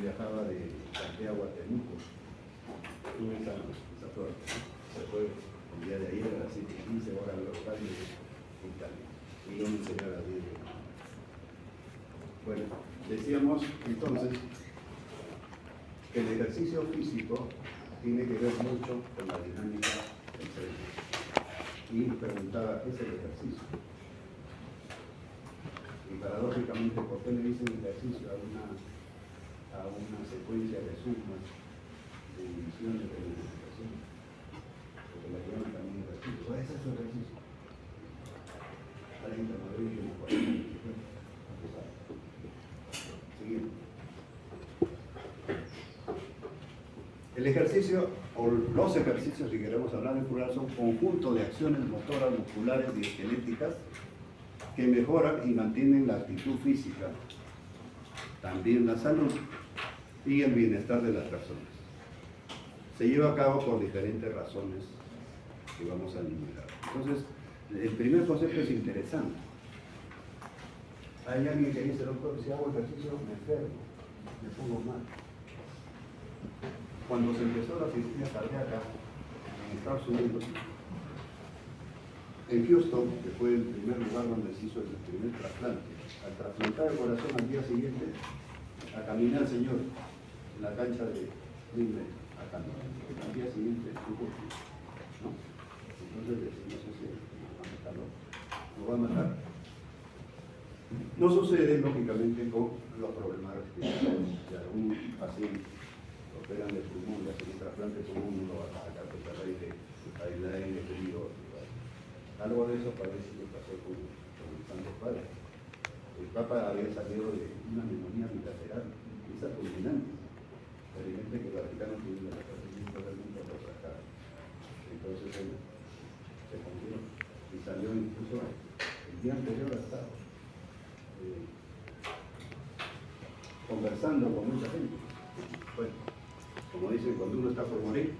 viajaba de Santiago a Temuco. Tuve esa suerte. Se fue el día de ayer a las 7:15 horas local de Italia. Y yo me enseñé a las 10 de la mañana. Bueno, decíamos entonces que el ejercicio físico tiene que ver mucho con la dinámica del cerebro. Y preguntaba, ¿qué es el ejercicio? Y paradójicamente, ¿por qué le dicen ejercicio a una secuencia de sumas, de divisiones de multiplicación? Porque la llaman también ejercicio. ¿Cuál es su ejercicio? 30, 90, 40, 50. Siguiente. El ejercicio, o los ejercicios, si queremos hablar en plural, son conjuntos de acciones motoras, musculares y esqueléticas que mejoran y mantienen la actitud física, también la salud y el bienestar de las personas. Se lleva a cabo por diferentes razones que vamos a enumerar. Entonces, el primer concepto es interesante. Hay alguien que dice, doctor, si hago ejercicio me enfermo, me pongo mal. Cuando se empezó la cirugía cardíaca en Estados Unidos, en Houston, que fue el primer lugar donde se hizo el primer trasplante, al trasplantar el corazón al día siguiente, a caminar el señor en la cancha de Greenway, acá, al día siguiente, ¿no? Entonces decimos, ¿lo va a matar? No sucede, lógicamente, con los problemas respiratorios. Si algún paciente operan de pulmón y hacen un trasplante de pulmón, no lo va a sacar porque el aire frío. Algo de eso parece que pasó con el Santo Padre. El Papa había salido de una neumonía bilateral, esa fulminante. Pero hay gente que el Vaticano tiene la tratamiento del mundo lo sacaron. Entonces él se confió y salió incluso el día anterior a estado conversando con mucha gente. Bueno, como dicen, cuando uno está por morir,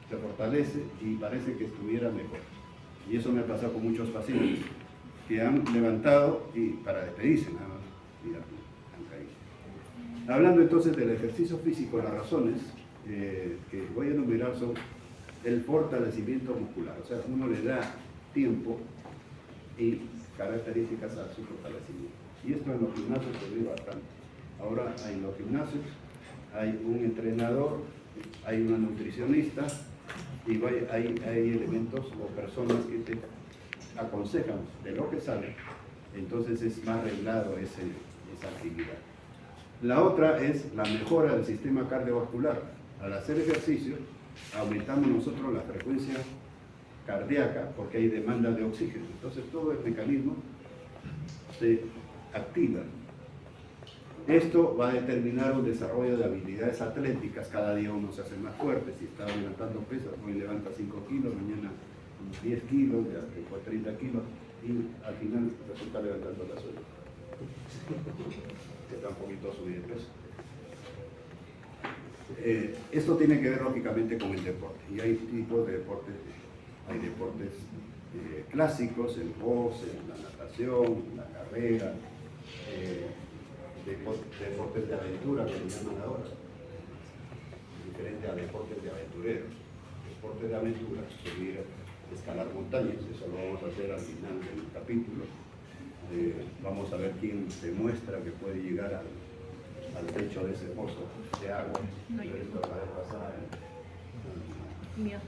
se fortalece y parece que estuviera mejor. Y eso me ha pasado con muchos pacientes que han levantado y para despedirse nada más. Mira, han caído. Hablando entonces del ejercicio físico, las razones que voy a enumerar son el fortalecimiento muscular. O sea, uno le da tiempo y características a su fortalecimiento. Y esto en los gimnasios se ve bastante. Ahora en los gimnasios hay un entrenador, hay una nutricionista y hay elementos o personas que te aconsejan de lo que saben, entonces es más arreglado esa actividad. La otra es la mejora del sistema cardiovascular. Al hacer ejercicio, aumentamos nosotros la frecuencia cardíaca porque hay demanda de oxígeno. Entonces todo el mecanismo se activa. Esto va a determinar un desarrollo de habilidades atléticas. Cada día uno se hace más fuerte. Si está levantando pesas, hoy levanta 5 kilos, mañana unos 10 kilos, después 30 kilos, y al final resulta levantando la suela. Está un poquito subido de peso. Esto tiene que ver lógicamente con el deporte. Y hay tipos de deportes. Hay deportes clásicos, el box, la natación, la carrera, deportes de aventura que se llaman ahora, diferente a deportes de aventureros. Deportes de aventura, subir, escalar montañas, eso lo vamos a hacer al final del capítulo. Vamos a ver quién demuestra que puede llegar al techo de ese pozo de agua. No, esto la vez pasada,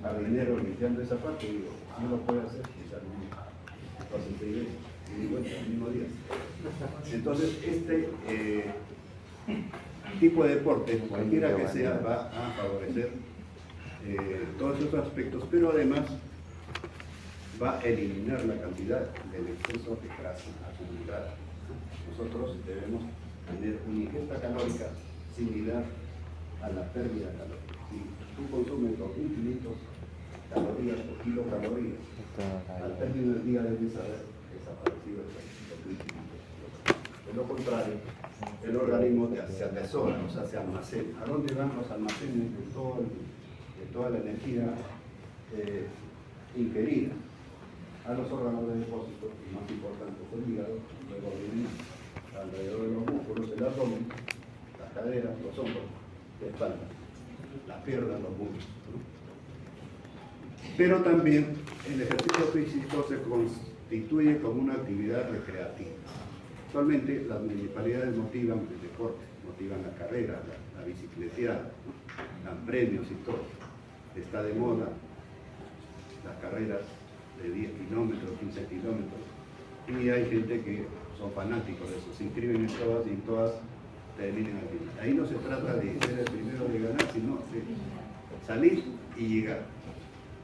jardinero limpiando esa parte, digo, si lo puede hacer, quizás no lo sentiré y bueno, el mismo día. Entonces, este tipo de deporte, cualquiera que sea, va a favorecer todos esos aspectos, pero además va a eliminar la cantidad del exceso de grasa acumulada. Nosotros debemos tener una ingesta calórica similar a la pérdida calórica. Si tú consumes 2.500 calorías o kilocalorías, al término del día debes haber desaparecido el 2.500. De lo contrario, el organismo se atesora, o sea, se almacena. ¿A dónde van los almacenes de toda la energía ingerida? A los órganos de depósito, y más importante el hígado, luego viene alrededor de los músculos, el abdomen, las caderas, los hombros, la espalda, las piernas, los muslos, ¿no? Pero también el ejercicio físico se constituye como una actividad recreativa. Actualmente las municipalidades motivan el deporte, motivan la carrera, la bicicleteada, ¿no? Dan premios y todo. Está de moda las carreras de 10 kilómetros, 15 kilómetros, y hay gente que son fanáticos de eso, se inscriben y en todas terminan al final. Ahí no se trata de ser el primero de ganar, sino de salir y llegar.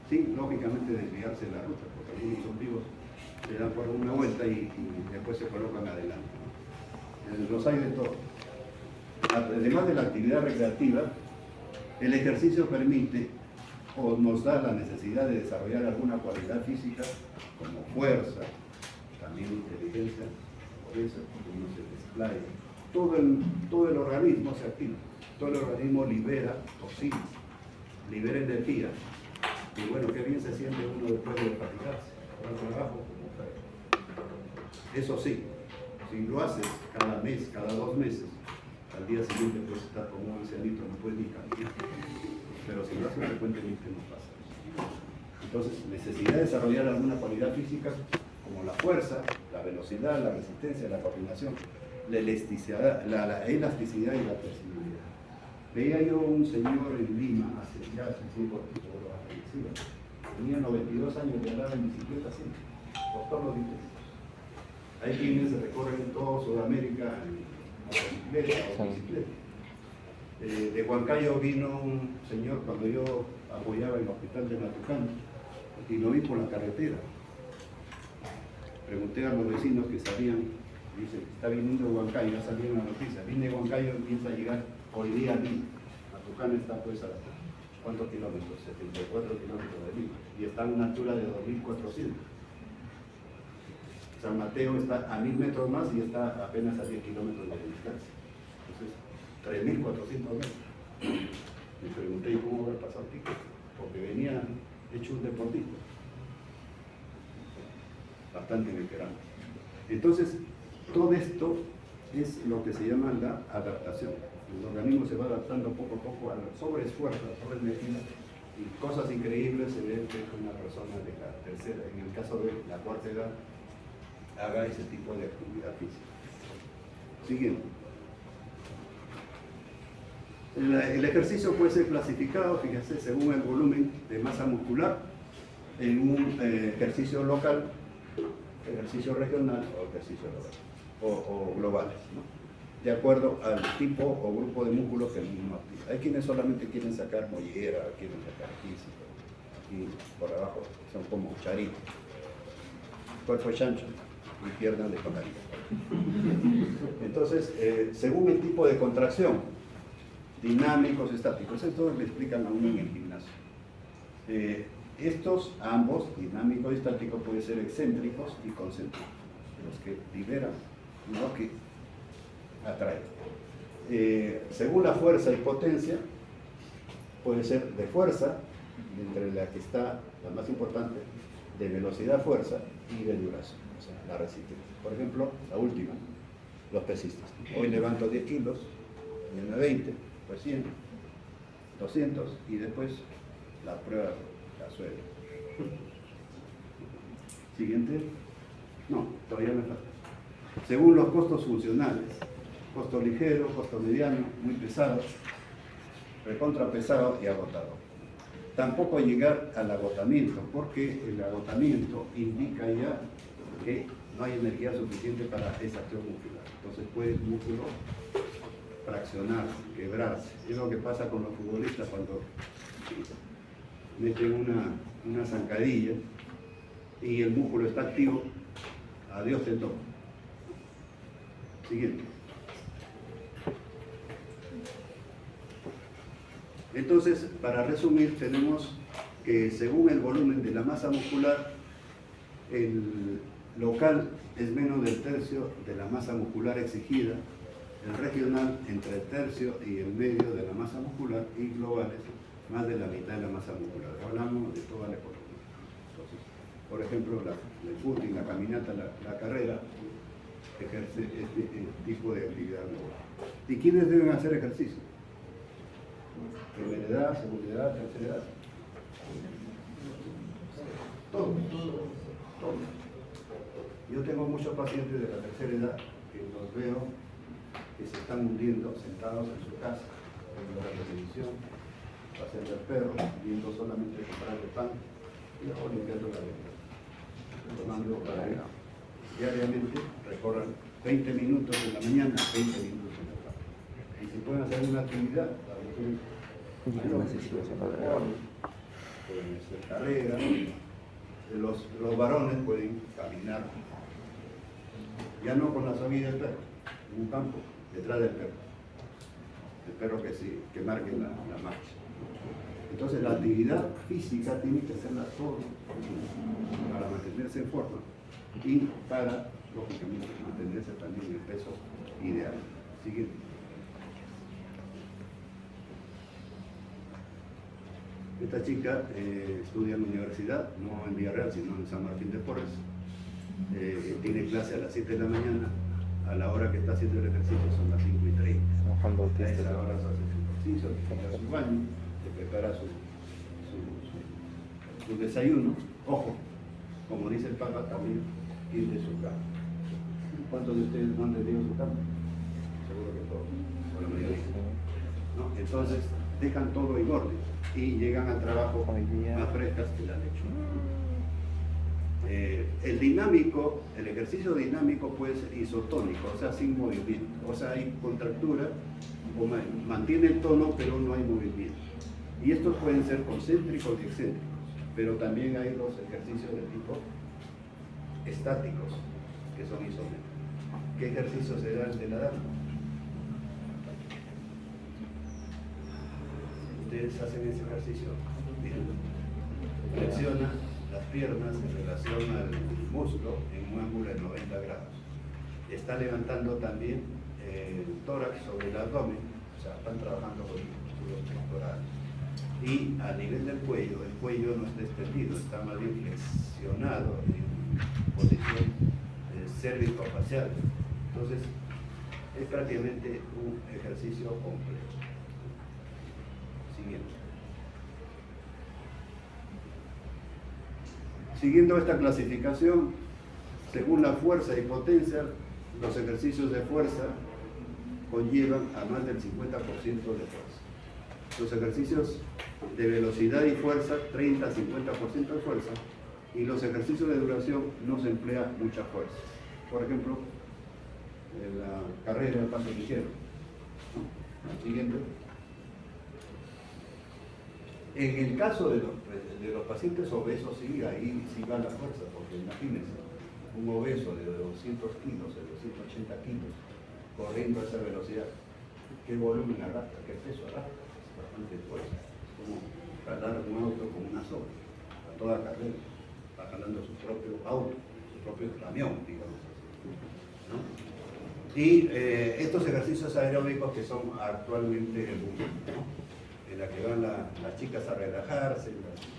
Sí, lógicamente desviarse de la ruta, porque algunos son vivos, se dan por una vuelta y después se colocan adelante. Los hay de todo. Además de la actividad recreativa, el ejercicio permite o nos da la necesidad de desarrollar alguna cualidad física como fuerza, también inteligencia, por eso uno se desplaya. Todo el organismo se activa, todo el organismo libera toxinas, libera energía. Y bueno, qué bien se siente uno después de fatigarse, por el trabajo, como fue. Eso sí, si lo haces cada mes, cada 2 meses, al día siguiente puedes estar como un ancianito, no puedes ni caminar. Pero si lo haces frecuentemente no pasa eso. Entonces, necesidad de desarrollar alguna cualidad física como la fuerza, la velocidad, la resistencia, la coordinación, la elasticidad y la flexibilidad. Veía yo un señor en Lima hace tiempo, tenía 92 años de andar en bicicleta siempre, por todos los días. Hay quienes recorren toda Sudamérica en bicicleta. De Huancayo vino un señor cuando yo apoyaba el hospital de Matucán y lo vi por la carretera. Pregunté a los vecinos que sabían, dice, está viniendo de Huancayo, ya salió una noticia, vine de Huancayo y empieza a llegar hoy día a Lima. Matucán está pues a ¿cuántos kilómetros? 74 kilómetros de Lima y está a una altura de 2.400. San Mateo está a 1.000 metros más y está apenas a 10 kilómetros de distancia. Entonces, 3.400 metros. Me pregunté, ¿y cómo habrá pasado el ticket? Porque venía hecho un deportista. Bastante veterano. Entonces, todo esto es lo que se llama la adaptación. El organismo se va adaptando poco a poco al sobreesfuerzo, a la sobreenergía, y cosas increíbles se ven que una persona de la tercera, en el caso de la cuarta edad, haga ese tipo de actividad física. Siguiendo. El ejercicio puede ser clasificado, fíjense, según el volumen de masa muscular, en un ejercicio local, ejercicio regional o ejercicio local, o globales, ¿no? De acuerdo al tipo o grupo de músculos que el mismo activa. Hay quienes solamente quieren sacar mollera, quieren sacar físico, y por abajo son como charitos. Cuerpo chancho y piernas de pajarito. Entonces, según el tipo de contracción, dinámicos, estáticos, esto le explican a uno en el gimnasio. Estos ambos, dinámico y estático, pueden ser excéntricos y concéntricos, los que liberan y los que atraen. Según la fuerza y potencia, puede ser de fuerza, entre la que está la más importante, de velocidad, fuerza y de duración, o sea, la resistencia. Por ejemplo, la última, los pesistas. Hoy levanto 10 kilos, mañana 20, pues 100, 200 y después la prueba, la suela. Siguiente. No, todavía me falta. Según los costos funcionales, costo ligero, costo mediano, muy pesado, recontra pesado y agotador. Tampoco llegar al agotamiento, porque el agotamiento indica ya que no hay energía suficiente para esa acción muscular. Entonces puede el músculo fraccionarse, quebrarse. Es lo que pasa con los futbolistas cuando meten una zancadilla y el músculo está activo. Adiós tendón. Siguiente. Entonces, para resumir, tenemos que según el volumen de la masa muscular, el local es menos del tercio de la masa muscular exigida, el regional entre el tercio y el medio de la masa muscular y globales más de la mitad de la masa muscular. Hablamos de toda la economía. Entonces, por ejemplo, el footing, la caminata, la carrera, ejerce este tipo de actividad laboral. ¿Y quiénes deben hacer ejercicio? Primera edad, segunda edad, tercera edad. Todos. Yo tengo muchos pacientes de la tercera edad que los veo que se están hundiendo sentados en su casa, viendo la televisión, paseando al perro, viendo solamente comprar el pan y luego limpiando la lengua. Tomando para que diariamente recorran 20 minutos en la mañana, 20 minutos en la tarde. Y si pueden hacer una actividad, pueden hacer carrera, los varones pueden caminar, ya no con la salida del perro, en un campo, detrás del perro. El perro que marque la marcha. Entonces la actividad física tiene que hacerla todo para mantenerse en forma y para, lógicamente, mantenerse también en el peso ideal. Siguiente. Esta chica estudia en la universidad, no en Villarreal, sino en San Martín de Porres. Tiene clase a las 7 de la mañana, a la hora que está haciendo el ejercicio son las 5:30. A esa hora se hace su ejercicio, se prepara su baño, se prepara su desayuno. Ojo, como dice el Papa, también tiene su cama. ¿Cuántos de ustedes no han tenido su cama? Seguro que todos, o la mayoría. ¿No? Entonces, dejan todo en orden y llegan al trabajo más frescas que la leche. El ejercicio dinámico puede ser isotónico, o sea, sin movimiento. O sea, hay contractura, o mantiene el tono, pero no hay movimiento. Y estos pueden ser concéntricos y excéntricos, pero también hay los ejercicios de tipo estáticos, que son isométricos. ¿Qué ejercicio será el de la dama? Ustedes hacen ese ejercicio, miren, flexiona las piernas en relación al muslo en un ángulo de 90 grados. Está levantando también el tórax sobre el abdomen, o sea, están trabajando con los pectorales. Y a nivel del cuello, el cuello no está extendido, está más bien flexionado en posición cérvico-facial. Entonces, es prácticamente un ejercicio completo. Siguiendo esta clasificación, según la fuerza y potencia, los ejercicios de fuerza conllevan a más del 50% de fuerza. Los ejercicios de velocidad y fuerza, 30 a 50% de fuerza, y los ejercicios de duración no se emplea mucha fuerza. Por ejemplo, la carrera del paso ligero. Siguiente. En el caso de los pacientes obesos, sí, ahí sí va la fuerza, porque imagínense, un obeso de 200 kilos, de 280 kilos, corriendo a esa velocidad, ¿qué volumen arrastra? ¿Qué peso arrastra? Es bastante fuerza. Es como jalar un auto con una soga, a toda carrera, está jalando su propio auto, su propio camión, digamos así, ¿no? Y estos ejercicios aeróbicos que son actualmente el boom, ¿no? En la que van las chicas a relajarse,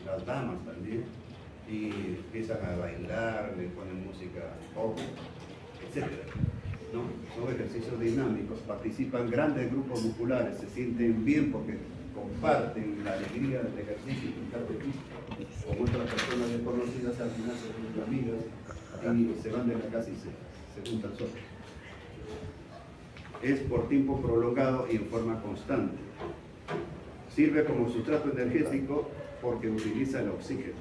las damas también, y empiezan a bailar, le ponen música pop, etc. ¿No? Son ejercicios dinámicos, participan grandes grupos musculares, se sienten bien porque comparten la alegría del ejercicio y del contacto físico. Con otras personas desconocidas al final se vuelven amigas y se van de la casa y se juntan solos. Es por tiempo prolongado y en forma constante. Sirve como sustrato energético porque utiliza el oxígeno.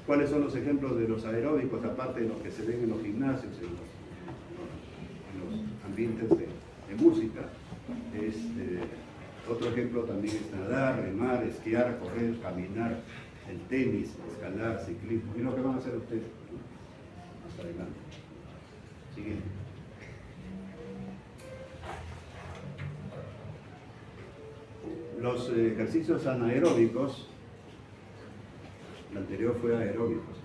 ¿Cuáles son los ejemplos de los aeróbicos, aparte de los que se ven en los gimnasios, en los ambientes de música? Otro ejemplo también es nadar, remar, esquiar, correr, caminar, el tenis, escalar, ciclismo. ¿Y lo que van a hacer ustedes? Más adelante. Siguiente. Los ejercicios anaeróbicos, el anterior fue aeróbicos.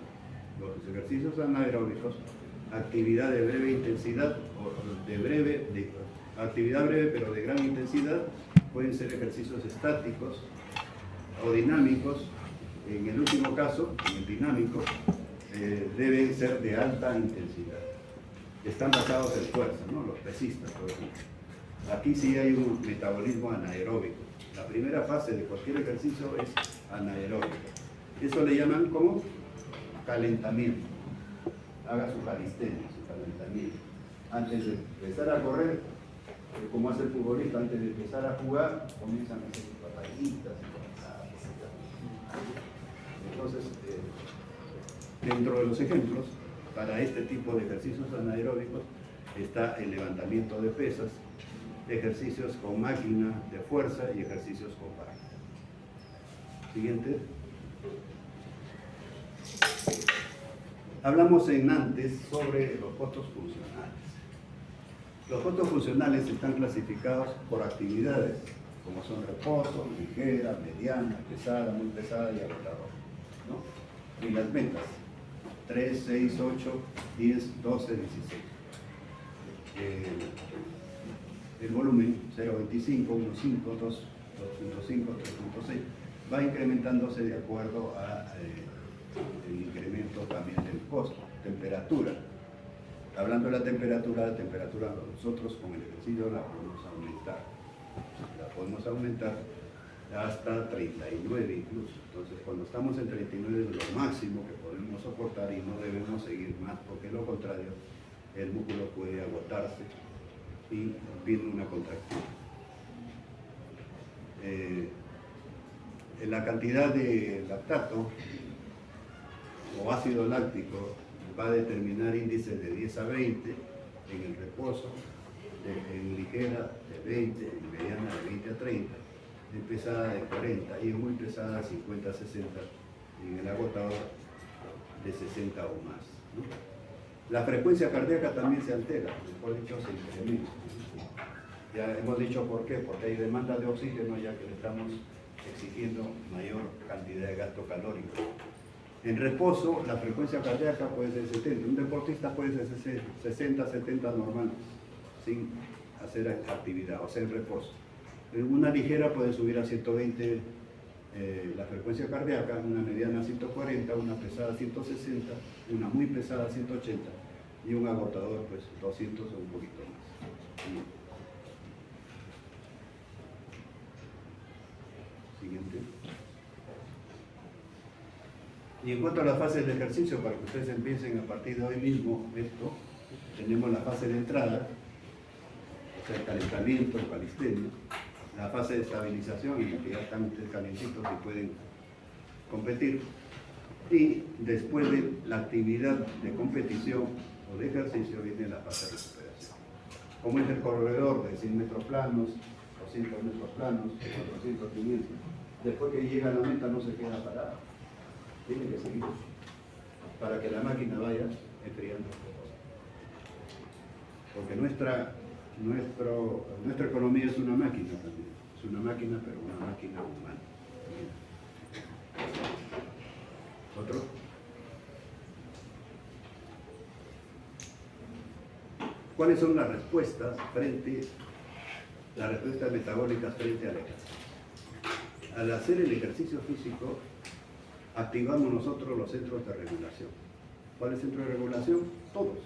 Los ejercicios anaeróbicos, actividad de breve intensidad o actividad breve pero de gran intensidad, pueden ser ejercicios estáticos o dinámicos. En el último caso, en el dinámico, deben ser de alta intensidad. están basados en fuerza, ¿no? Los pesistas, por ejemplo. Aquí sí hay un metabolismo anaeróbico. La primera fase de cualquier ejercicio es anaeróbico. Eso le llaman como calentamiento. Haga su calistenia, su calentamiento. Antes de empezar a correr, como hace el futbolista, antes de empezar a jugar, comienzan a hacer sus batallitas. Entonces, dentro de los ejemplos, para este tipo de ejercicios anaeróbicos, está el levantamiento de pesas, ejercicios con máquina de fuerza y ejercicios con barra. Siguiente. Hablamos antes sobre los costos funcionales. Los costos funcionales están clasificados por actividades, como son reposo, ligera, mediana, pesada, muy pesada y agotadora, ¿no? Y las metas, 3, 6, 8, 10, 12, 16. El volumen 0.25, 1.5, 2.5, 3.6 va incrementándose de acuerdo a el incremento también del costo. Temperatura. Hablando de la temperatura nosotros con el ejercicio la podemos aumentar. La podemos aumentar hasta 39 incluso. Entonces cuando estamos en 39 es lo máximo que podemos soportar y no debemos seguir más, porque lo contrario el músculo puede agotarse y viene una contractura. La cantidad de lactato o ácido láctico va a determinar índices de 10 a 20 en el reposo, en ligera de 20, en mediana de 20 a 30, en pesada de 40 y en muy pesada 50 a 60, y en el agotador de 60 o más, ¿no? La frecuencia cardíaca también se altera, mejor dicho, se incrementa. Ya hemos dicho por qué, porque hay demanda de oxígeno ya que le estamos exigiendo mayor cantidad de gasto calórico. En reposo, la frecuencia cardíaca puede ser 70. Un deportista puede ser 60, 70 normal, sin hacer actividad, o sea, en reposo. En una ligera puede subir a 120 la frecuencia cardíaca, una mediana 140, una pesada 160, una muy pesada 180 y un agotador pues 200 o un poquito más. Siguiente. Y en cuanto a las fases de ejercicio, para que ustedes empiecen a partir de hoy mismo esto, tenemos la fase de entrada, o sea, el calentamiento, el calistenia, la fase de estabilización, en la que ya están ustedes calentitos y pueden competir, y después de la actividad de competición o de ejercicio viene la fase de recuperación. Como es el corredor de 100 metros planos, 200 metros planos, 400, 500, después que llega a la meta no se queda parado, tiene que seguir para que la máquina vaya enfriando. Porque nuestra economía es una máquina también, es una máquina, pero una máquina humana. ¿Otro? ¿Cuáles son las respuestas metabólicas frente al ejercicio? Al hacer el ejercicio físico, activamos nosotros los centros de regulación. ¿Cuáles centros de regulación? Todos.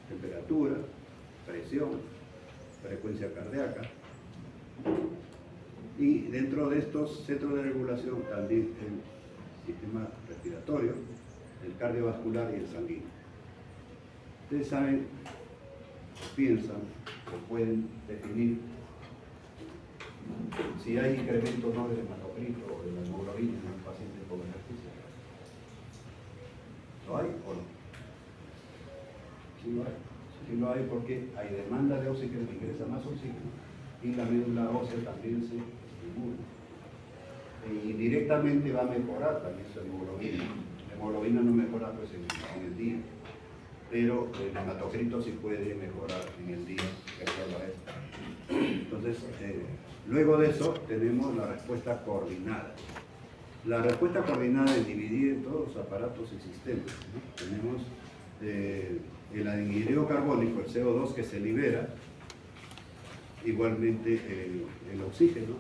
Temperatura, presión, frecuencia cardíaca. Y dentro de estos centros de regulación también el sistema respiratorio, el cardiovascular y el sanguíneo. Ustedes saben, piensan, o pueden definir si hay incremento o no del hematocrito o de la hemoglobina en un paciente con ejercicio. ¿Lo hay o no? Sí lo hay. Sí lo hay porque hay demanda de oxígeno, ingresa más oxígeno y la médula ósea también se estimula. Y directamente va a mejorar también su hemoglobina. La hemoglobina no mejora pues en el día, pero el hematocrito sí puede mejorar en el día, que solo es. Entonces, luego de eso tenemos la respuesta coordinada. La respuesta coordinada es dividida en todos los aparatos y sistemas, ¿no? Tenemos el anhídrido carbónico, el CO2 que se libera, igualmente el oxígeno,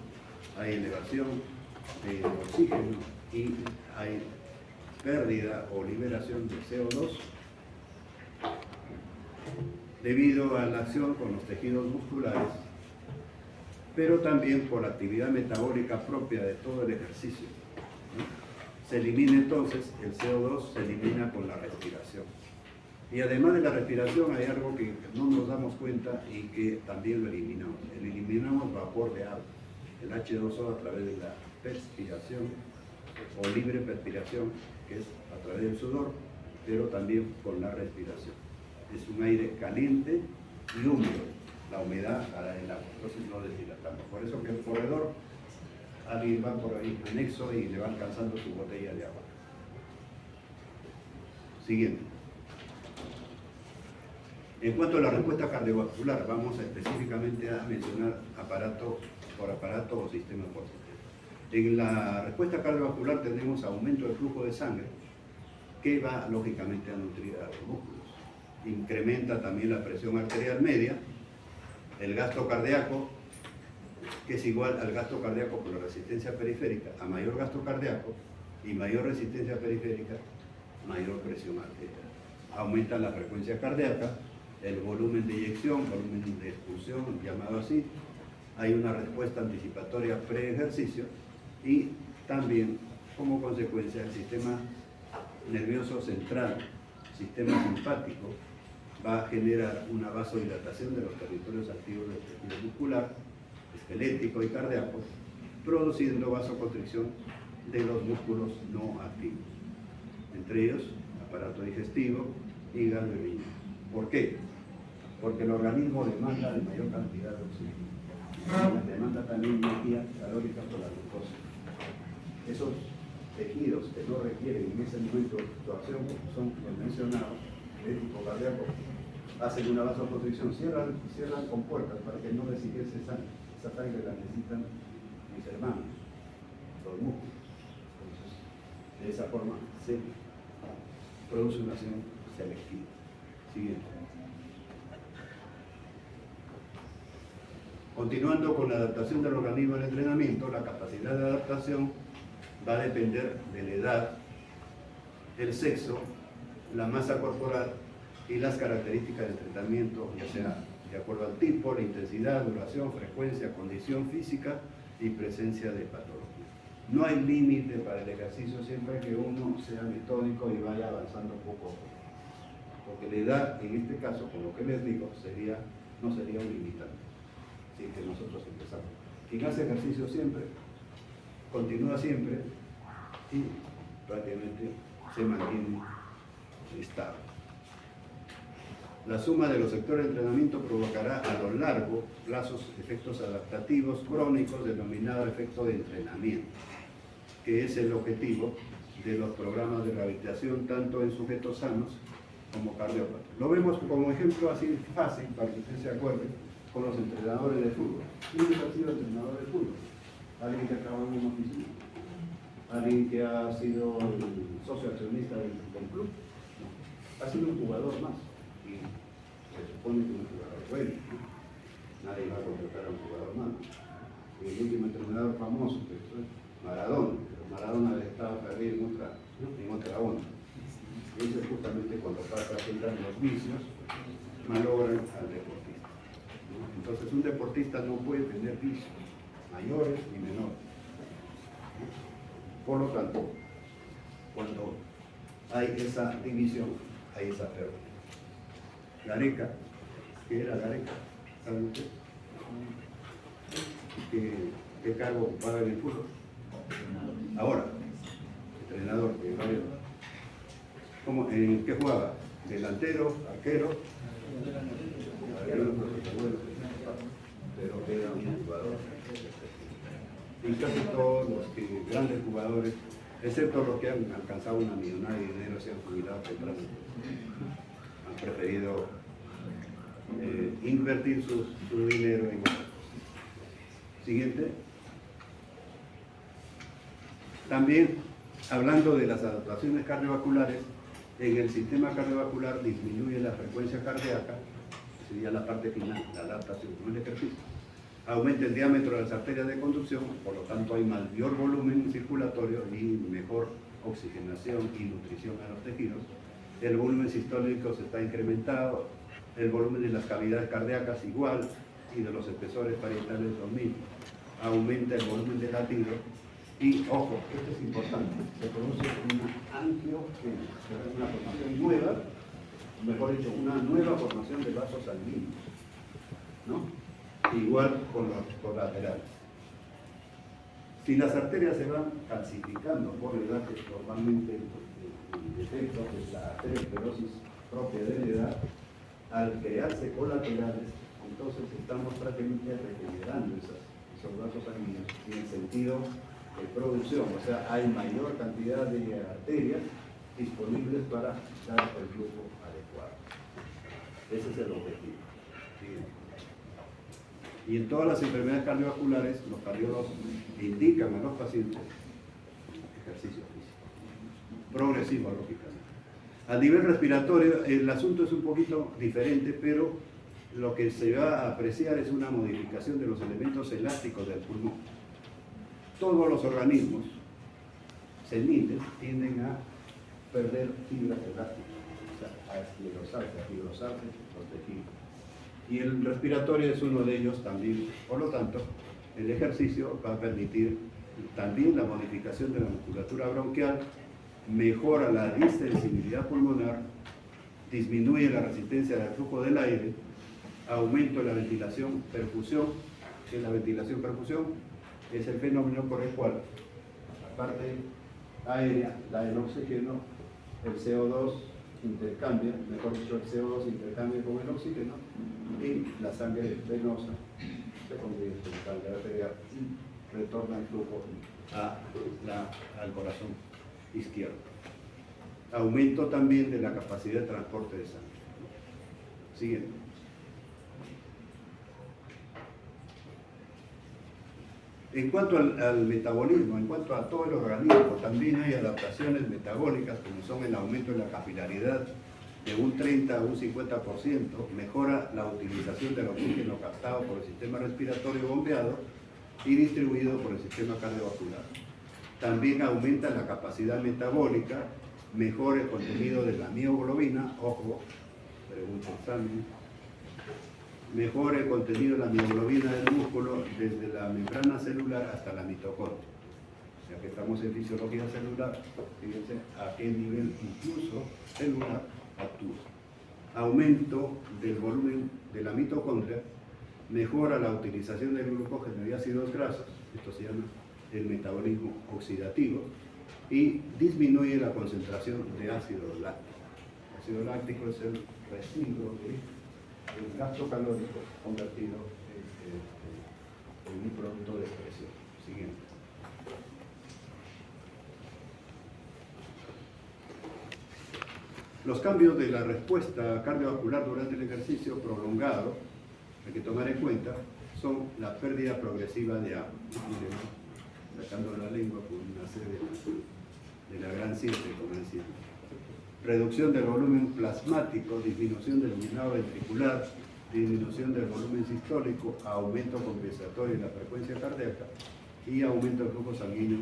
hay elevación de oxígeno y hay pérdida o liberación de CO2 debido a la acción con los tejidos musculares, pero también por la actividad metabólica propia de todo el ejercicio, ¿no? Se elimina entonces, el CO2 se elimina con la respiración. Y además de la respiración hay algo que no nos damos cuenta y que también lo eliminamos. Eliminamos vapor de agua, el H2O a través de la perspiración o libre perspiración, que es a través del sudor, pero también con la respiración. Es un aire caliente y húmedo. La humedad hará el agua, entonces no deshidratamos. Por eso que el corredor, alguien va por ahí anexo y le va alcanzando su botella de agua. Siguiente. En cuanto a la respuesta cardiovascular, vamos específicamente a mencionar aparato por aparato o sistema por sistema. En la respuesta cardiovascular tenemos aumento del flujo de sangre, que va lógicamente a nutrir a los músculos. Incrementa también la presión arterial media, el gasto cardíaco, que es igual al gasto cardíaco por la resistencia periférica. A mayor gasto cardíaco y mayor resistencia periférica, mayor presión arterial. Aumenta la frecuencia cardíaca, el volumen de eyección, volumen de expulsión, llamado así. Hay una respuesta anticipatoria pre-ejercicio y también, como consecuencia, el sistema nervioso central, sistema simpático, va a generar una vasodilatación de los territorios activos del tejido muscular, esquelético y cardíaco, produciendo vasoconstricción de los músculos no activos, entre ellos aparato digestivo, hígado y riñón. ¿Por qué? Porque el organismo demanda de mayor cantidad de oxígeno, demanda también energía calórica por la glucosa. Esos tejidos que no requieren en ese momento de acción son los mencionados, el tipo cardíaco, hacen una vasoconstricción, cierran con puertas para que no desingrese sangre. Esa sangre la necesitan mis hermanos, los músculos. Entonces, de esa forma se produce una acción selectiva. Siguiente. Continuando con la adaptación del organismo al entrenamiento, la capacidad de adaptación va a depender de la edad, el sexo, la masa corporal y las características del entrenamiento, ya sea de acuerdo al tipo, la intensidad, duración, frecuencia, condición física y presencia de patología. No hay límite para el ejercicio siempre que uno sea metódico y vaya avanzando poco a poco. Porque la edad, en este caso, con lo que les digo, no sería un limitante. Así que nosotros empezamos. Quien hace ejercicio siempre, continúa siempre y prácticamente se mantiene estable. La suma de los sectores de entrenamiento provocará a lo largo plazos efectos adaptativos crónicos denominados efecto de entrenamiento, que es el objetivo de los programas de rehabilitación tanto en sujetos sanos como cardiópatas. Lo vemos como ejemplo así fácil para que usted se acuerde con los entrenadores de fútbol. ¿Quién ha sido entrenador de fútbol? Alguien que ha trabajado en una oficina, alguien que ha sido el socio accionista del club, no. Ha sido un jugador más y se supone que un jugador bueno, ¿no? Nadie va a contratar a un jugador más. Y el último entrenador famoso que fue Maradona, pero Maradona estaba perdido en otra onda. Y eso es justamente cuando pasa a entrar los vicios, malogran al deportista, ¿no? Entonces un deportista no puede tener vicios mayores ni menores. Por lo tanto, cuando hay esa división, hay esa pérdida. Gareca, ¿qué era Gareca? ¿Saben ustedes? ¿Qué cargo ocupaba en el fútbol? Ahora, entrenador de varios. ¿En qué jugaba? ¿Delantero? ¿Arquero? Pero era un jugador. Y casi todos los grandes jugadores, excepto los que han alcanzado una millonada de dinero, se han jubilado temprano. Han preferido invertir su dinero en otras cosas. Siguiente. También, hablando de las adaptaciones cardiovasculares, en el sistema cardiovascular disminuye la frecuencia cardíaca, sería la parte final, la adaptación con el ejercicio. Aumenta el diámetro de las arterias de conducción, por lo tanto hay mayor volumen circulatorio y mejor oxigenación y nutrición a los tejidos. El volumen sistólico se está incrementado, el volumen de las cavidades cardíacas igual y de los espesores parietales lo mismo. Aumenta el volumen del latido y, ojo, esto es importante, se produce una angiogénesis, una formación nueva, mejor dicho, una nueva formación de vasos sanguíneos, ¿no? Igual con los colaterales. Si las arterias se van calcificando por la edad, que normalmente el defecto es la arteriosclerosis propia de la edad, al crearse colaterales, entonces estamos prácticamente regenerando esos vasos sanguíneos en el sentido de producción, o sea, hay mayor cantidad de arterias disponibles para dar el flujo adecuado. Ese es el objetivo. ¿Sí? Y en todas las enfermedades cardiovasculares, los cardiólogos indican a los pacientes ejercicio físico, progresivo, lógicamente. A nivel respiratorio, el asunto es un poquito diferente, pero lo que se va a apreciar es una modificación de los elementos elásticos del pulmón. Todos los organismos seniles tienden a perder fibras elásticas, o sea, a esclerosarse, a fibrosarse los tejidos. Y el respiratorio es uno de ellos también. Por lo tanto, el ejercicio va a permitir también la modificación de la musculatura bronquial, mejora la distensibilidad pulmonar, disminuye la resistencia al flujo del aire, aumento de la ventilación-perfusión, que la ventilación-perfusión es el fenómeno por el cual la parte aérea, la del oxígeno, el CO2 intercambia, mejor dicho, el CO2 intercambia con el oxígeno y la sangre venosa se convierte en sangre arterial y retorna el flujo al corazón izquierdo. Aumento también de la capacidad de transporte de sangre. Siguiente. En cuanto al metabolismo, en cuanto a todo el organismo, también hay adaptaciones metabólicas, como son el aumento de la capilaridad de un 30 a un 50%, mejora la utilización del oxígeno captado por el sistema respiratorio bombeado y distribuido por el sistema cardiovascular. También aumenta la capacidad metabólica, mejora el contenido de la mioglobina, ojo, pregunta examen, mejora el contenido de la mioglobina del músculo desde la membrana celular hasta la mitocondria. Ya que estamos en fisiología celular, fíjense a qué nivel incluso celular actúa. Aumento del volumen de la mitocondria, mejora la utilización del glucógeno y ácidos grasos, esto se llama el metabolismo oxidativo, y disminuye la concentración de ácido láctico. El ácido láctico es el residuo del gasto calórico convertido en un producto de excreción. Siguiente. Los cambios de la respuesta cardiovascular durante el ejercicio prolongado, hay que tomar en cuenta, son la pérdida progresiva de agua. Sacando la lengua por una serie de la gran ciencia, como decía. Reducción del volumen plasmático, disminución del llenado ventricular, disminución del volumen sistólico, aumento compensatorio de la frecuencia cardíaca y aumento del flujo sanguíneo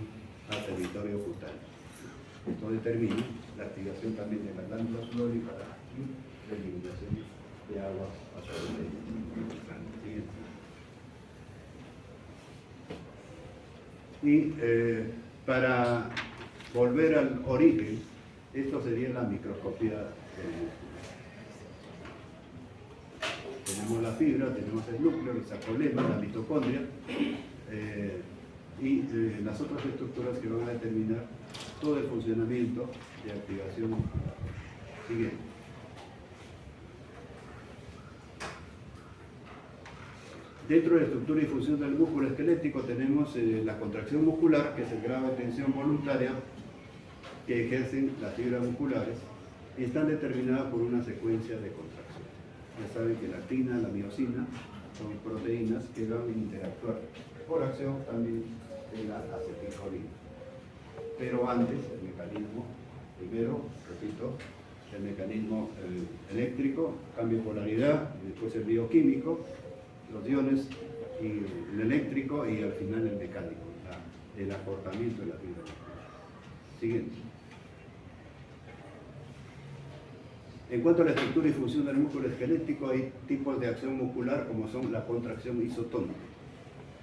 al territorio cutáneo. Esto determina la activación también de la glándula sudorípara y la eliminación de agua a través de ella. Y para volver al origen, esto sería la microscopía del músculo. Tenemos la fibra, tenemos el núcleo, el sarcolema, la mitocondria y las otras estructuras que van a determinar todo el funcionamiento de activación muscular. Siguiente. Dentro de la estructura y función del músculo esquelético tenemos la contracción muscular, que es el grado de tensión voluntaria que ejercen las fibras musculares y están determinadas por una secuencia de contracciones. Ya saben que la actina, la miosina son proteínas que van a interactuar por acción también de la acetilcolina. Pero antes, el mecanismo, primero, repito, el mecanismo eléctrico, cambio de polaridad, y después el bioquímico, los iones, y el eléctrico y al final el mecánico, el acortamiento de la fibra. Siguiente. En cuanto a la estructura y función del músculo esquelético, hay tipos de acción muscular como son la contracción isotónica.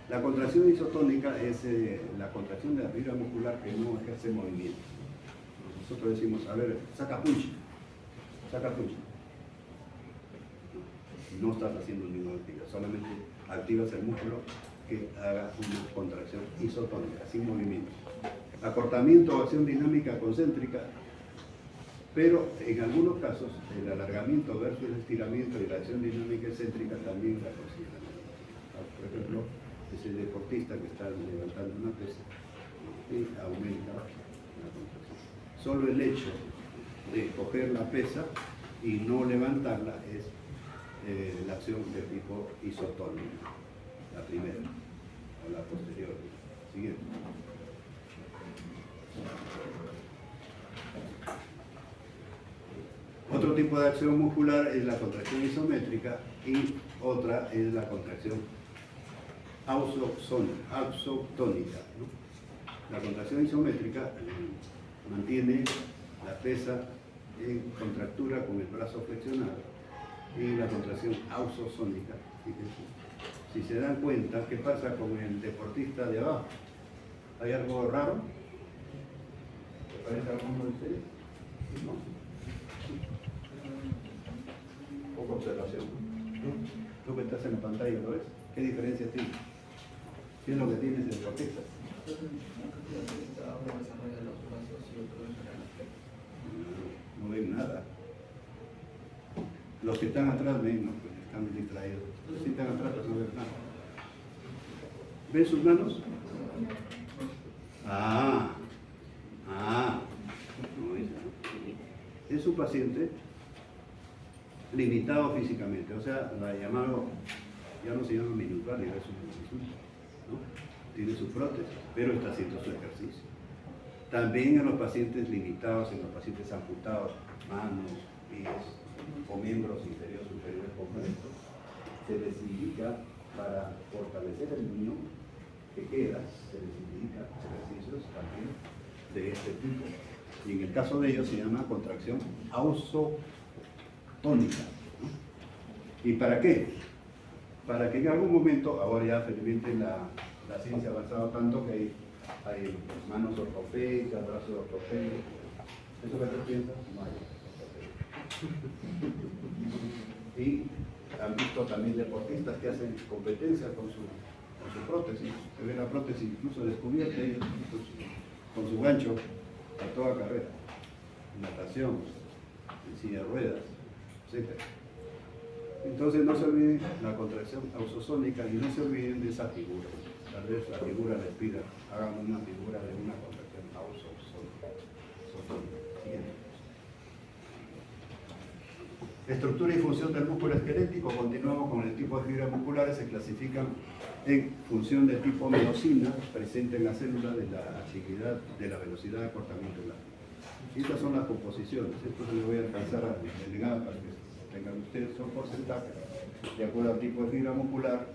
La contracción isotónica es la contracción de la fibra muscular que no ejerce movimiento. Nosotros decimos, a ver, saca punch, saca punch. No estás haciendo ninguna actividad, solamente activas el músculo que haga una contracción isotónica, sin movimiento. Acortamiento o acción dinámica concéntrica, pero en algunos casos el alargamiento versus el estiramiento y la acción dinámica excéntrica también la consideran. Por ejemplo, ese deportista que está levantando una pesa y aumenta la contracción. Solo el hecho de coger la pesa y no levantarla es la acción de tipo isotónica, la primera o la posterior. Siguiente. Otro tipo de acción muscular es la contracción isométrica y otra es la contracción ausotónica, ¿no? La contracción isométrica mantiene la pesa en contractura con el brazo flexionado y la contracción ausosónica. Si se dan cuenta, ¿qué pasa con el deportista de abajo? ¿Hay algo raro? ¿Te parece alguno de ustedes? No. Poca observación. Tú que estás en la pantalla, ¿lo ves? ¿Qué diferencia tiene? ¿Qué es lo que tiene ese deportista? No ven nada. Los que están atrás ven, no, pues están distraídos. Los que están atrás pues no ven nada. ¿Ven sus manos? No es, ¿no? Es un paciente limitado físicamente, o sea, la llamado, ya no se llama minusválido, es un insulto, ¿no? Tiene su prótesis, pero está haciendo su ejercicio. También en los pacientes limitados, en los pacientes amputados, manos, pies o miembros inferiores superiores completos, se les indica para fortalecer el niño que queda, se les indica ejercicios también de este tipo. Y en el caso de ellos se llama contracción ausotónica, ¿no? ¿Y para qué? Para que en algún momento, ahora ya felizmente la ciencia ha avanzado tanto que hay manos ortopédicas, brazos ortopédicos. ¿Eso que tú piensas? No hay. Y han visto también deportistas que hacen competencia con su prótesis. Se ve la prótesis incluso descubierta ellos, con su gancho a toda carrera. Natación, en silla de ruedas, etc. Entonces no se olviden la contracción ausosónica y no se olviden de esa figura. Tal vez la figura les pida, hagan una figura de una contracción ausosónica. Siguiente. Estructura y función del músculo esquelético. Continuamos con el tipo de fibras musculares. Se clasifican en función de tipo miosina, presente en la célula, de la agilidad, de la velocidad de acortamiento de la fibra. Estas son las composiciones. Esto se les voy a alcanzar a delegar para que tengan ustedes. Son porcentajes de acuerdo al tipo de fibra muscular,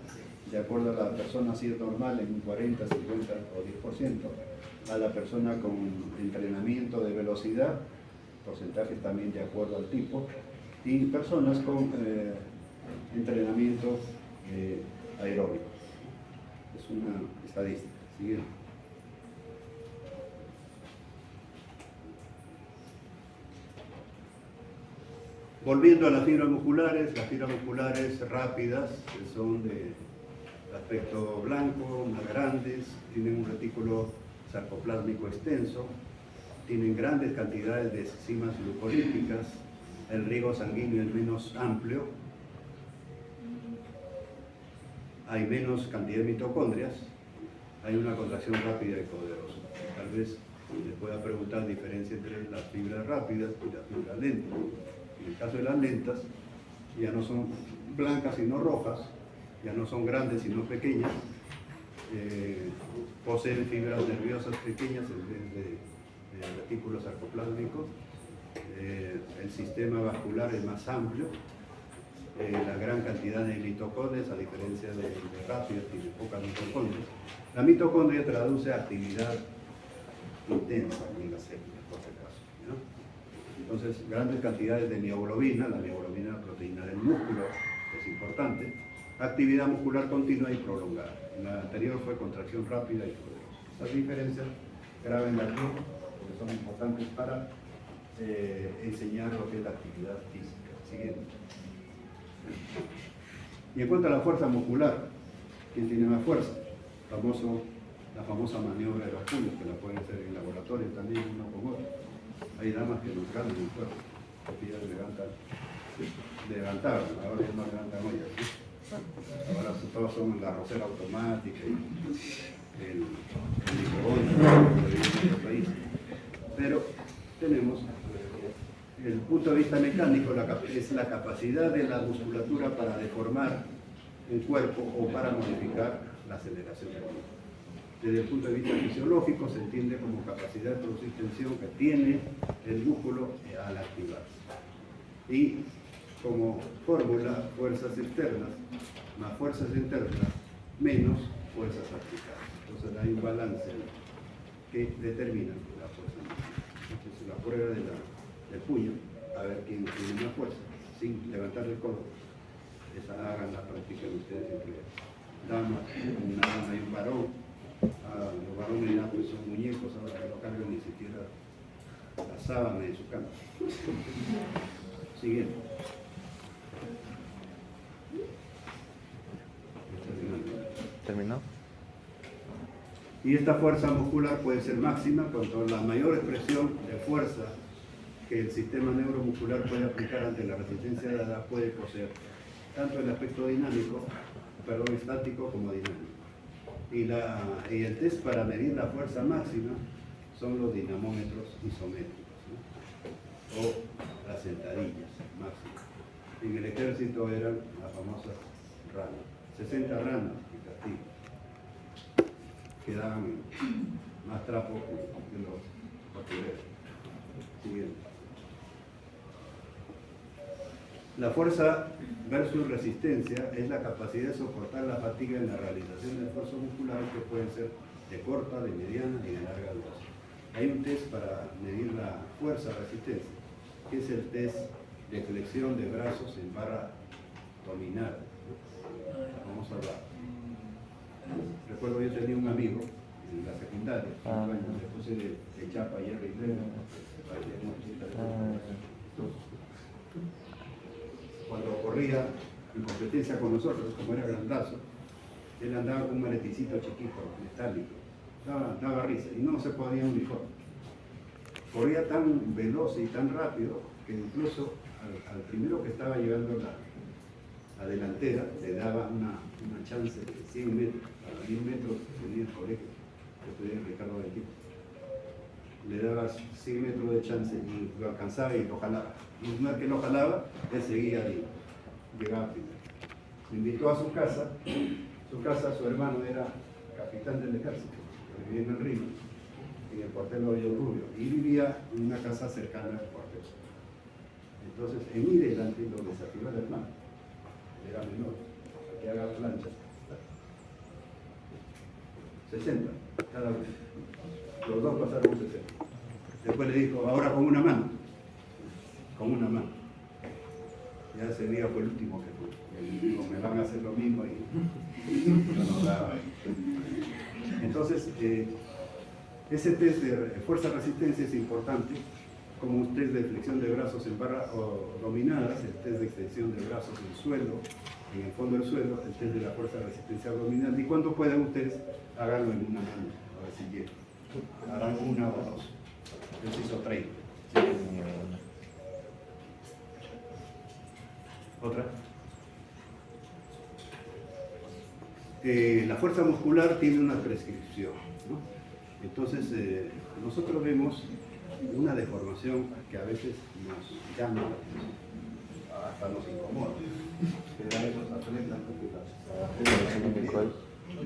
de acuerdo a la persona si es normal en un 40, 50 o 10%, a la persona con entrenamiento de velocidad, porcentajes también de acuerdo al tipo, y personas con entrenamiento aeróbico. Es una estadística. Siguiente. Volviendo a las fibras musculares rápidas, que son de aspecto blanco, más grandes, tienen un retículo sarcoplásmico extenso, tienen grandes cantidades de enzimas glucolíticas, el riego sanguíneo es menos amplio, hay menos cantidad de mitocondrias, hay una contracción rápida y poderosa. Tal vez les pueda preguntar diferencia entre las fibras rápidas y las fibras lentas. En el caso de las lentas, ya no son blancas sino rojas, ya no son grandes sino pequeñas, poseen fibras nerviosas pequeñas en vez de retículo sarcoplásmico, el sistema vascular es más amplio, la gran cantidad de mitocondrias, a diferencia de rápidas, tiene pocas mitocondrias. La mitocondria traduce actividad intensa en la célula, por si acaso, ¿no? Entonces, grandes cantidades de mioglobina, la mioglobina proteína del músculo, que es importante, actividad muscular continua y prolongada. En la anterior fue contracción rápida y poderosa. Estas diferencias graben aquí, porque son importantes para enseñar lo que es la actividad física. Siguiente. Y en cuanto a la fuerza muscular, ¿quién tiene más fuerza? La famosa maniobra de los puños, que la pueden hacer en laboratorio también, uno con otro. Hay damas que nos ganan el cuerpo, porque ellas levantaban, ahora ya no levantan ollas, ¿sí? Ahora todos son la rosera automática y el microondas que vive en nuestro país. Pero tenemos desde el punto de vista mecánico, es la capacidad de la musculatura para deformar el cuerpo o para modificar la aceleración del cuerpo. Desde el punto de vista fisiológico se entiende como capacidad de producir tensión que tiene el músculo al activarse. Y como fórmula, fuerzas externas más fuerzas internas menos fuerzas aplicadas. Entonces hay un balance que determina la fuerza. Entonces la prueba del puño, a ver quién tiene más fuerza, sin levantar el codo. Esa hagan la práctica de ustedes entre damas, una dama y un varón. Los varones ya pues son muñecos, ahora que no cargan ni siquiera la sábana en su cama. Siguiente. ¿Terminó? Y esta fuerza muscular puede ser máxima cuanto la mayor expresión de fuerza que el sistema neuromuscular puede aplicar ante la resistencia de la puede poseer, tanto el aspecto estático como dinámico. Y el test para medir la fuerza máxima son los dinamómetros isométricos, ¿no? O las sentadillas máximas. En el ejército eran las famosas ranas, 60 ranas y castillo, que daban más trapo que los postureros. Siguiente. La fuerza versus resistencia es la capacidad de soportar la fatiga en la realización de esfuerzos musculares que pueden ser de corta, de mediana y de larga duración. Hay un test para medir la fuerza-resistencia, que es el test de flexión de brazos en barra abdominal. Vamos a hablar. Recuerdo yo tenía un amigo en la secundaria, le puse de chapa y R. Cuando corría en competencia con nosotros, como era grandazo, él andaba con un maleticito chiquito, metálico, daba risa y no se ponía uniforme. Corría tan veloz y tan rápido que incluso al primero que estaba llevando la delantera le daba una chance de 100 metros, a 10 metros tenía el colegio, que estudié en Ricardo del Equipo. Le daba 100 metros de chance y lo alcanzaba y lo jalaba. Y una vez que lo jalaba, él seguía ahí, llegaba primero. Me invitó a su casa, su hermano era capitán del ejército, que vivía en el Río, en el cuartel Oyo Rubio, y vivía en una casa cercana al cuartel. Entonces, en mi delante lo desafió el hermano, era menor, para que haga plancha. 60, cada vez. Los dos pasaron 60. Después le dijo, ahora con una mano. Con una mano. Ya ese día fue el último que fue. Él dijo, me van a hacer lo mismo y no daba. Entonces, ese test de fuerza-resistencia es importante, como un test de flexión de brazos en barra dominadas, el test de extensión de brazos en el suelo, en el fondo del suelo, el test de la fuerza-resistencia abdominal. ¿Y cuándo pueden ustedes hacerlo en una mano? A ver si llegan. Harán una o dos. Yo se hizo 30. Otra. La fuerza muscular tiene una prescripción, ¿no? Entonces, nosotros vemos una deformación que a veces nos llama la atención, hasta nos incomoda. Que da esos atletas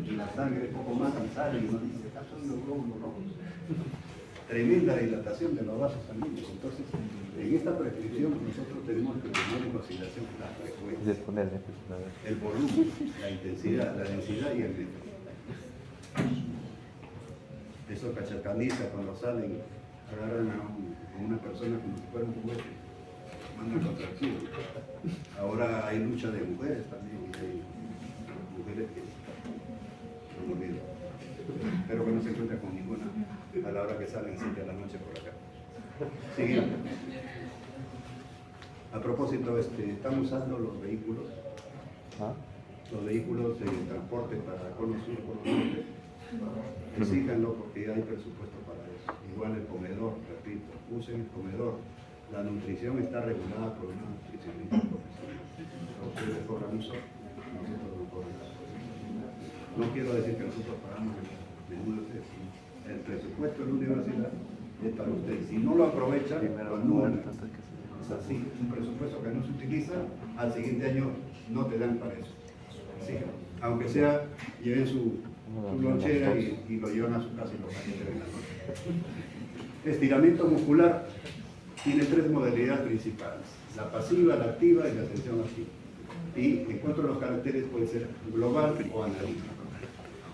que la sangre poco más y sale y uno dice, acá son los glóbulos rojos. Tremenda dilatación de los vasos sanguíneos. Entonces, en esta prescripción nosotros tenemos que tomar en consideración la frecuencia, el volumen, la intensidad, la densidad y el metro. Eso cachacaniza cuando salen agarran a una persona como si fuera un juguete, mandan contracción. Ahora hay lucha de mujeres también, y hay mujeres que son muriendo. Espero que no se encuentren con ninguna a la hora que salen 7 de la noche por acá. Siguiente. A propósito, están usando los vehículos de transporte para Cono Sur, Cono Norte. Exíjanlo porque hay presupuesto para eso. Igual el comedor, repito, usen el comedor. La nutrición está regulada por una nutricionista profesional. Ustedes cobran un sol, nosotros no cobramos. No quiero decir que nosotros pagamos el menú de ustedes, sino el presupuesto de la universidad es para ustedes. Si no lo aprovechan, lo anulan. Es así, un presupuesto que no se utiliza, al siguiente año no te dan para eso. Sí, aunque sea, lleven su lonchera y lo llevan a su casa y lo calienten en la noche. Estiramiento muscular tiene 3 modalidades principales: la pasiva, la activa y la tensión activa. Y en cuanto a los caracteres, puede ser global o analítico.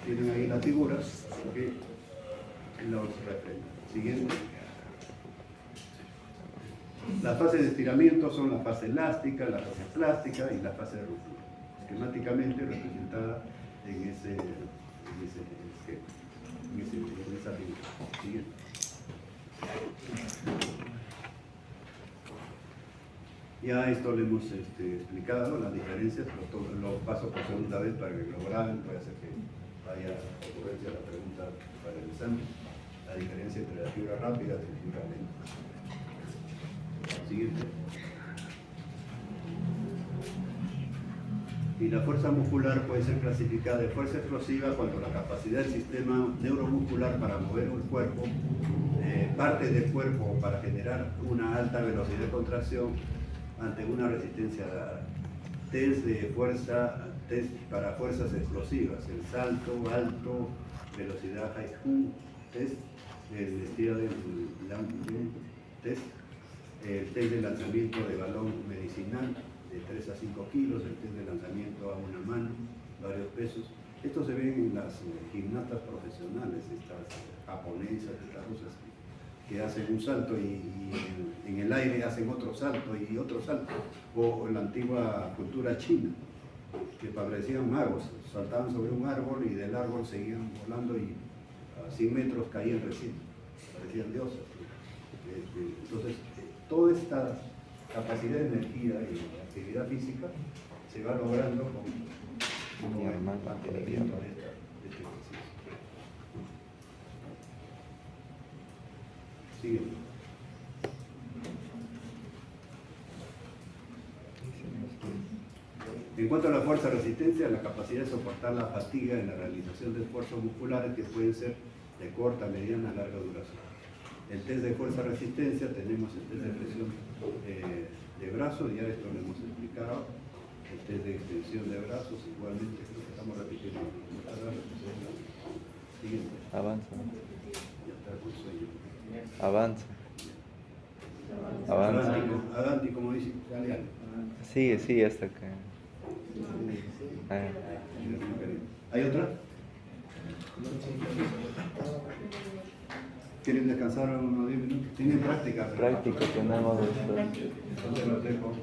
Tienen ahí las figuras que los representan. Siguiente. Las fases de estiramiento son la fase elástica, la fase plástica y la fase de ruptura, esquemáticamente representada en esa línea. Siguiente. Ya esto le hemos explicado, las diferencias, lo paso por segunda vez para que lo graben, puede ser que vaya ocurrencia la pregunta para el examen. La diferencia entre la fibra rápida y la fibra lenta. Siguiente. Y la fuerza muscular puede ser clasificada de fuerza explosiva cuando la capacidad del sistema neuromuscular para mover el cuerpo, parte del cuerpo para generar una alta velocidad de contracción ante una resistencia dada. Test de fuerza, test para fuerzas explosivas, el salto alto, velocidad high school, test, el estilo del test, el test de lanzamiento de balón medicinal de 3 a 5 kilos, el test de lanzamiento a una mano, varios pesos. Esto se ve en las gimnastas profesionales, estas japonesas, estas rusas, que hacen un salto y en el aire hacen otro salto y otro salto. O en la antigua cultura china, que parecían magos, saltaban sobre un árbol y del árbol seguían volando y a 100 metros caían recién, parecían dioses. Entonces, toda esta capacidad de energía y actividad física se va logrando con el mantenimiento de este ejercicio. Sigue. En cuanto a la fuerza-resistencia, la capacidad de soportar la fatiga en la realización de esfuerzos musculares que pueden ser de corta, mediana, larga duración. El test de fuerza-resistencia, tenemos el test de presión de brazos, ya esto lo hemos explicado. El test de extensión de brazos, igualmente, creo que estamos repitiendo. Siguiente. Avanza. Ya está con sueño. Avanza. Avanza. Adanti, como dice, dale. Sigue hasta que... ¿Hay otra? ¿Quieren descansar unos 10 minutos? ¿Tienen práctica? Práctica tenemos Entonces los dejo.